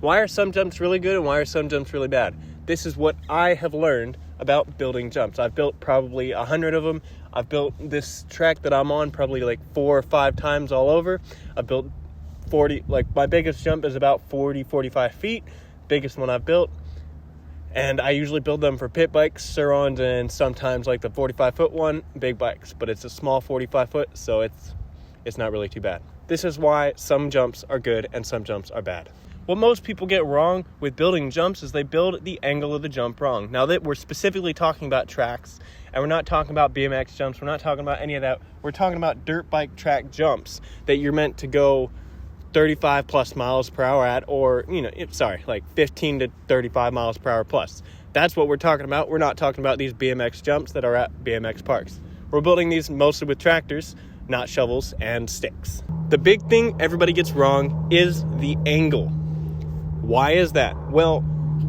Why are some jumps really good and why are some jumps really bad? This is what I have learned about building jumps. I've built probably 100 of them. I've built this track that I'm on probably like 4 or 5 times all over. I've built 40, like my biggest jump is about 45 feet, biggest one I've built. And I usually build them for pit bikes, Surons, and sometimes like the 45-foot one, big bikes. But it's a small 45-foot, so it's not really too bad. This is why some jumps are good and some jumps are bad. What most people get wrong with building jumps is they build the angle of the jump wrong. Now that we're specifically talking about tracks, and we're not talking about BMX jumps, we're not talking about any of that. We're talking about dirt bike track jumps that you're meant to go 35 plus miles per hour at, or, like 15 to 35 miles per hour plus. That's what we're talking about. We're not talking about these BMX jumps that are at BMX parks. We're building these mostly with tractors, not shovels and sticks. The big thing everybody gets wrong is the angle. Why is that? Well,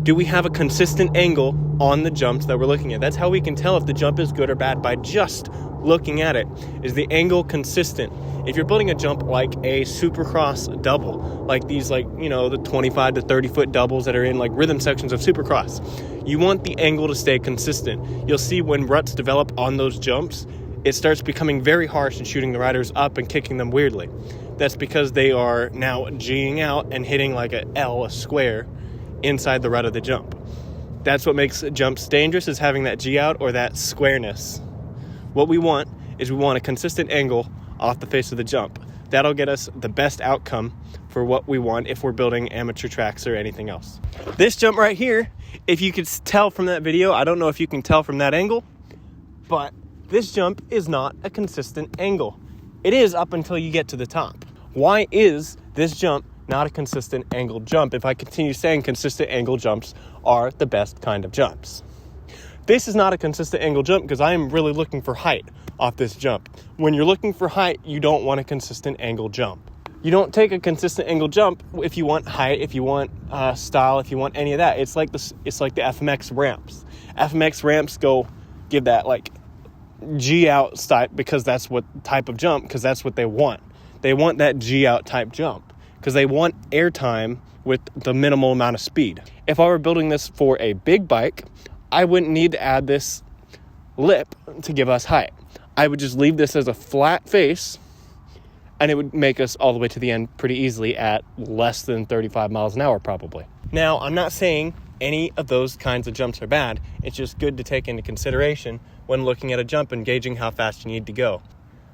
do we have a consistent angle on the jumps that we're looking at? That's how we can tell if the jump is good or bad, by just looking at it. Is the angle consistent? If you're building a jump like a Supercross double, like these, the 25 to 30 foot doubles that are in like rhythm sections of Supercross, you want the angle to stay consistent. You'll see when ruts develop on those jumps, it starts becoming very harsh and shooting the riders up and kicking them weirdly. That's because they are now G'ing out and hitting like a square, inside the rut of the jump. That's what makes jumps dangerous, is having that G out or that squareness. What we want is we want a consistent angle off the face of the jump. That'll get us the best outcome for what we want if we're building amateur tracks or anything else. This jump right here, if you could tell from that video, I don't know if you can tell from that angle, but this jump is not a consistent angle. It is up until you get to the top. Why is this jump not a consistent angled jump if I continue saying consistent angle jumps are the best kind of jumps? This is not a consistent angle jump because I am really looking for height off this jump. When you're looking for height, you don't want a consistent angle jump. You don't take a consistent angle jump if you want height, if you want style, if you want any of that. It's like the FMX ramps. FMX ramps give that like G out type because that's what type of jump, because that's what they want. They want that G out type jump because they want airtime with the minimal amount of speed. If I were building this for a big bike, I wouldn't need to add this lip to give us height. I would just leave this as a flat face and it would make us all the way to the end pretty easily at less than 35 miles an hour probably. Now, I'm not saying any of those kinds of jumps are bad. It's just good to take into consideration when looking at a jump and gauging how fast you need to go.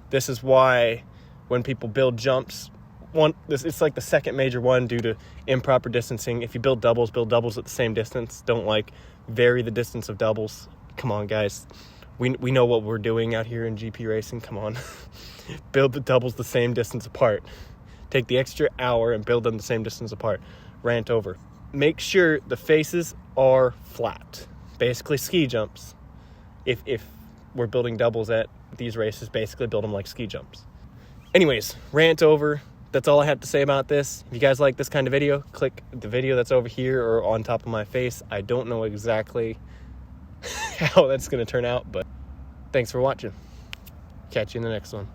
This is why when people build jumps, it's like the second major one due to improper distancing. If you build doubles at the same distance. Don't vary the distance of doubles. Come on, guys. We know what we're doing out here in GP racing. Come on. Build the doubles the same distance apart. Take the extra hour and build them the same distance apart. Rant over. Make sure the faces are flat. Basically ski jumps. If we're building doubles at these races, basically build them like ski jumps. Anyways, rant over. That's all I have to say about this. If you guys like this kind of video, click the video that's over here or on top of my face. I don't know exactly how that's going to turn out, but thanks for watching. Catch you in the next one.